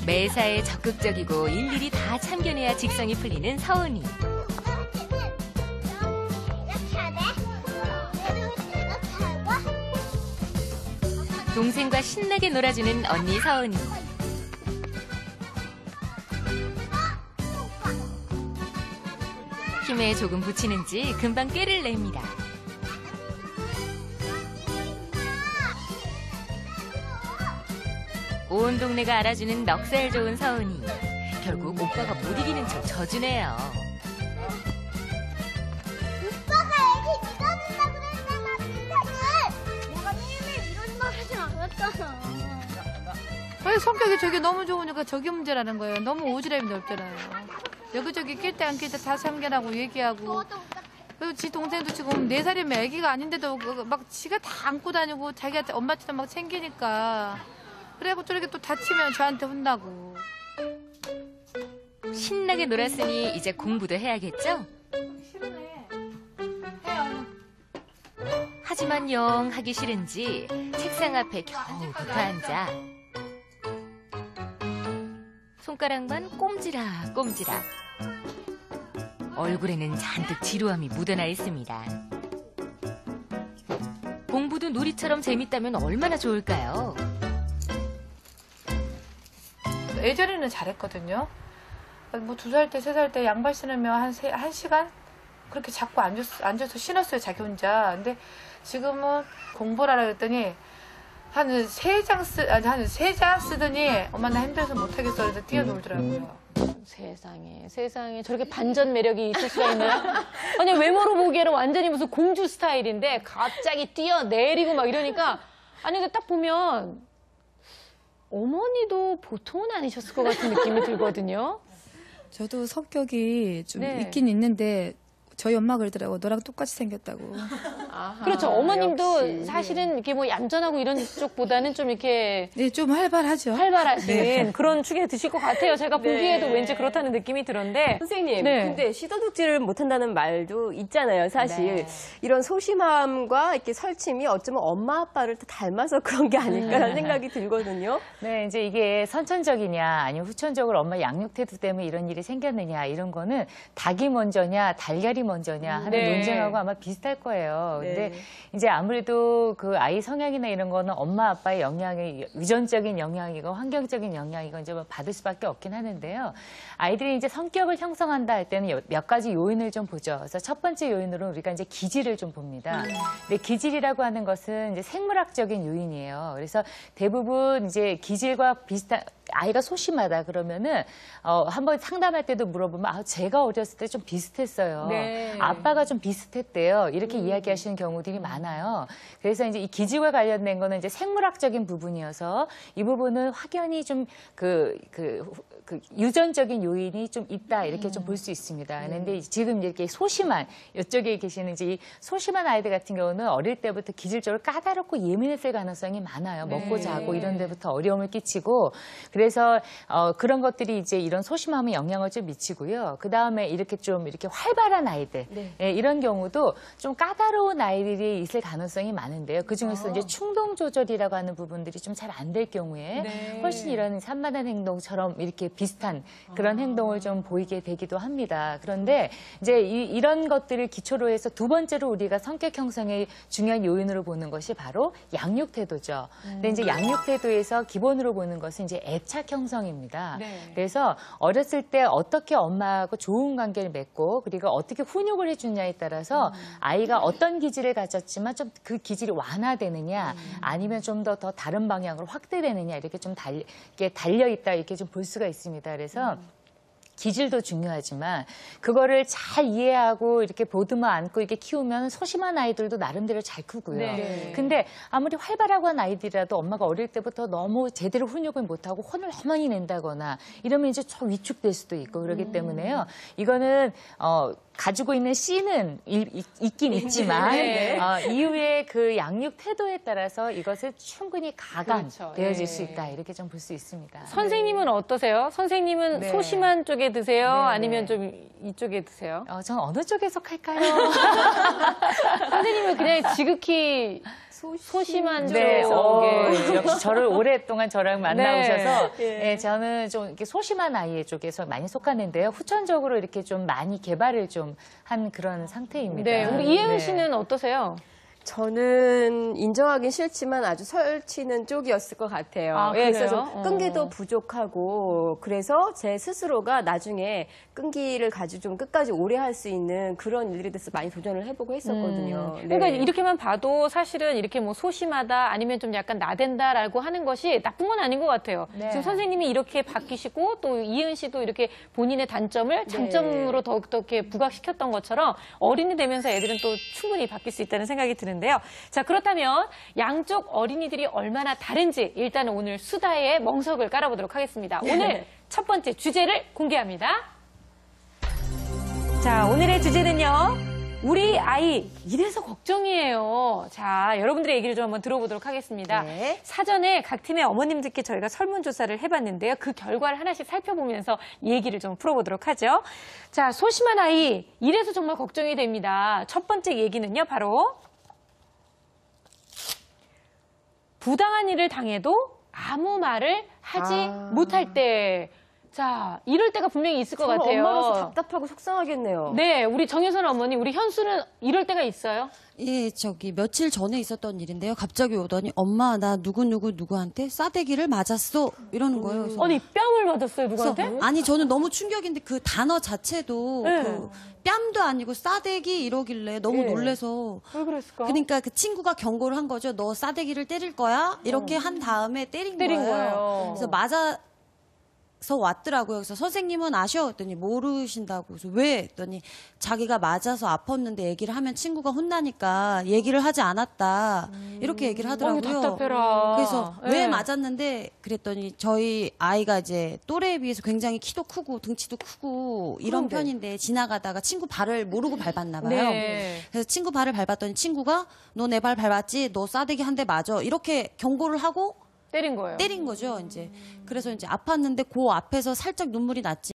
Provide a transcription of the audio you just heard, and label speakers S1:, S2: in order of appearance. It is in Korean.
S1: 매사에 적극적이고 일일이 다 참견해야 직성이 풀리는 서은이. 동생과 신나게 놀아주는 언니 서은이. 힘에 조금 붙이는지 금방 꾀를 냅니다. 온 동네가 알아주는 넉살 좋은 서은이. 결국 오빠가 못 이기는 척 져주네요.
S2: 오빠가 애기 밀어준다 그랬잖아, 빈탁을. 내가 매일매일 이런 거 하진 않았잖아.
S3: 아니, 성격이 저게 너무 좋으니까 저게 문제라는 거예요. 너무 오지랖이 넓잖아요. 여기저기 낄 때 안 낄 때 다 참견하고 얘기하고. 그리고 지 동생도 지금 4살이면 애기가 아닌데도 막 지가 다 안고 다니고 자기한테 엄마처럼 막 챙기니까. 그래고 저렇게 또 다치면 저한테 혼나고.
S1: 신나게 놀았으니 이제 공부도 해야겠죠?
S3: 싫으네. 해요.
S1: 하지만 영 하기 싫은지 책상 앞에 겨우 붙어 앉아 손가락만 꼼지락 꼼지락. 얼굴에는 잔뜩 지루함이 묻어나 있습니다. 공부도 놀이처럼 재밌다면 얼마나 좋을까요?
S3: 예전에는 잘했거든요. 뭐 2살 때, 3살 때 양발 신으면 한 시간? 그렇게 자꾸 앉아서 신었어요, 자기 혼자. 근데 지금은 공부를 하라 그랬더니 한 3장 쓰더니 엄마 나 힘들어서 못하겠어. 그래서 뛰어놀더라고요.
S4: 세상에 저렇게 반전 매력이 있을 수가 있나요? 아니 외모로 보기에는 완전히 무슨 공주 스타일인데 갑자기 뛰어내리고 막 이러니까 아니 근데 딱 보면 어머니도 보통은 아니셨을 것 같은 느낌이 들거든요.
S5: 저도 성격이 좀
S4: 네.
S5: 있긴 있는데 저희 엄마가 그러더라고. 너랑 똑같이 생겼다고.
S4: 아하, 그렇죠. 어머님도
S5: 역시.
S4: 사실은 이렇게 뭐 얌전하고 이런 쪽보다는 좀 이렇게
S5: 네, 좀 활발하죠.
S4: 활발하신
S5: 네.
S4: 그런 축에 드실 것 같아요. 제가 보기에도 왠지 그렇다는 느낌이 들었는데.
S6: 선생님,
S4: 네.
S6: 근데 시도둑질을 못한다는 말도 있잖아요, 사실.
S4: 네.
S6: 이런 소심함과 이렇게 설침이 어쩌면 엄마 아빠를 또 닮아서 그런 게 아닐까라는 생각이 들거든요.
S7: 네, 이제 이게 선천적이냐 아니면 후천적으로 엄마 양육 태도 때문에 이런 일이 생겼느냐 이런 거는 닭이 먼저냐 달걀이 먼저냐 하는
S4: 네.
S7: 논쟁하고 아마 비슷할 거예요.
S6: 네.
S7: 근데 이제 아무래도 그 아이 성향이나 이런 거는 엄마 아빠의 영향이 유전적인 영향이고 환경적인 영향이고 이제 뭐 받을 수밖에 없긴 하는데요. 아이들이 이제 성격을 형성한다 할 때는 몇 가지 요인을 좀 보죠. 그래서 첫 번째 요인으로 우리가 이제 기질을 좀 봅니다. 근데 기질이라고 하는 것은 이제 생물학적인 요인이에요. 그래서 대부분 이제 기질과 비슷한 아이가 소심하다 그러면은 한번 상담할 때도 물어보면 제가 어렸을 때 좀 비슷했어요.
S4: 네.
S7: 아빠가 좀 비슷했대요. 이렇게 이야기하시는 경우들이 많아요. 그래서 이제 이 기질과 관련된 거는 이제 생물학적인 부분이어서 이 부분은 확연히 좀 그 유전적인 요인이 좀 있다 이렇게 좀 볼 수 있습니다. 그런데 지금 이렇게 소심한 이쪽에 계시는 이제 이 소심한 아이들 같은 경우는 어릴 때부터 기질적으로 까다롭고 예민했을 가능성이 많아요. 먹고 자고 이런 데부터 어려움을 끼치고 그래서 그런 것들이 이제 이런 소심함에 영향을 좀 미치고요. 그 다음에 이렇게 좀 이렇게 활발한 아이들 예, 이런 경우도 좀 까다로운 아이들이 있을 가능성이 많은데요. 그 중에서 이제 충동 조절이라고 하는 부분들이 좀 잘 안 될 경우에 훨씬 이런 산만한 행동처럼 이렇게 비슷한 그런 행동을 좀 보이게 되기도 합니다. 그런데 이제 이런 것들을 기초로 해서 두 번째로 우리가 성격 형성의 중요한 요인으로 보는 것이 바로 양육 태도죠. 근데 이제 양육 태도에서 기본으로 보는 것은 이제 애착 형성입니다. 그래서 어렸을 때 어떻게 엄마하고 좋은 관계를 맺고 그리고 어떻게 훈육을 해주냐에 따라서 아이가 어떤 기질을 가졌지만 좀 그 기질이 완화되느냐 아니면 좀 더 다른 방향으로 확대되느냐 이렇게 좀 달려 있다 이렇게 좀 볼 수가 있습니다. 그래서 기질도 중요하지만 그거를 잘 이해하고 이렇게 보듬어 안고 이렇게 키우면 소심한 아이들도 나름대로 잘 크고요. 근데 아무리 활발하고 한 아이들이라도 엄마가 어릴 때부터 너무 제대로 훈육을 못하고 혼을 너무 많이 낸다거나 이러면 이제 좀 위축될 수도 있고 그렇기 때문에요. 이거는 가지고 있는 씨는 있긴 있지만 이후에 그 양육 태도에 따라서 이것을 충분히 가감되어질 수 있다. 이렇게 좀 볼 수 있습니다.
S4: 선생님은 어떠세요? 선생님은 소심한 쪽에 드세요? 아니면 좀 이쪽에 드세요?
S7: 저는 어느 쪽에 속할까요?
S4: 선생님은 그냥 지극히 소심한
S7: 네,
S4: 쪽에.
S7: 역시 저를 오랫동안 저랑 만나오셔서
S6: 네.
S7: 예, 저는 좀 이렇게 소심한 아이 쪽에서 많이 속하는데요. 후천적으로 이렇게 좀 많이 개발을 좀 한 그런 상태입니다.
S4: 네, 우리 이혜은
S7: 네.
S4: 씨는 어떠세요?
S6: 저는 인정하긴 싫지만 아주 설치는 쪽이었을 것 같아요.
S4: 아,
S6: 예,
S4: 그래요?
S6: 그래서 끈기도 부족하고 그래서 제 스스로가 나중에 끈기를 가지고 좀 끝까지 오래 할 수 있는 그런 일들에 대해서 많이 도전을 해보고 했었거든요.
S4: 그러니까
S6: 네.
S4: 이렇게만 봐도 사실은 이렇게 뭐 소심하다 아니면 좀 약간 나댄다라고 하는 것이 나쁜 건 아닌 것 같아요.
S7: 네.
S4: 지금 선생님이 이렇게 바뀌시고 또 이은 씨도 이렇게 본인의 단점을 장점으로 더욱더 이렇게 부각시켰던 것처럼 어린이 되면서 애들은 또 충분히 바뀔 수 있다는 생각이 드는데요. 자, 그렇다면 양쪽 어린이들이 얼마나 다른지 일단은 오늘 수다의 멍석을 깔아보도록 하겠습니다. 오늘 첫 번째 주제를 공개합니다. 자, 오늘의 주제는요. 우리 아이 이래서 걱정이에요. 자, 여러분들의 얘기를 좀 한번 들어보도록 하겠습니다.
S6: 네.
S4: 사전에 각 팀의 어머님들께 저희가 설문조사를 해봤는데요. 그 결과를 하나씩 살펴보면서 얘기를 좀 풀어보도록 하죠. 자, 소심한 아이 이래서 정말 걱정이 됩니다. 첫 번째 얘기는요. 바로 부당한 일을 당해도 아무 말을 하지 못할 때. 자, 이럴 때가 분명히 있을 것
S6: 정말
S4: 같아요.
S6: 엄마로서 답답하고 속상하겠네요.
S4: 네, 우리 정혜선 어머니, 우리 현수는 이럴 때가 있어요?
S8: 예, 며칠 전에 있었던 일인데요. 갑자기 오더니 엄마 나 누구한테 싸대기를 맞았어 이러는 거예요. 그래서
S4: 아니, 뺨을 맞았어요, 누구한테?
S8: 아니 저는 너무 충격인데 그 단어 자체도
S4: 네.
S8: 그 뺨도 아니고 싸대기 이러길래 너무
S6: 네.
S8: 놀래서
S4: 왜 그랬을까?
S8: 그러니까 그 친구가 경고를 한 거죠. 너 싸대기를 때릴 거야? 이렇게 한 다음에 때린
S4: 때린
S8: 거예요.
S4: 거예요.
S8: 그래서 맞아서 왔더라고요. 그래서 선생님은 아셔? 했더니 모르신다고. 그래서 왜? 했더니 자기가 맞아서 아팠는데 얘기를 하면 친구가 혼나니까 얘기를 하지 않았다. 이렇게 얘기를 하더라고요.
S4: 답답해라.
S8: 그래서
S4: 네.
S8: 왜 맞았는데 그랬더니 저희 아이가 이제 또래에 비해서 굉장히 키도 크고 등치도 크고 이런
S6: 그런데.
S8: 편인데 지나가다가 친구 발을 모르고 밟았나 봐요.
S4: 네.
S8: 그래서 친구 발을 밟았더니 친구가 너 내 발 밟았지? 너 싸대기 한 대 맞아. 이렇게 경고를 하고
S4: 때린 거예요.
S8: 때린 거죠, 이제. 그래서 이제 아팠는데 그 앞에서 살짝 눈물이 났지.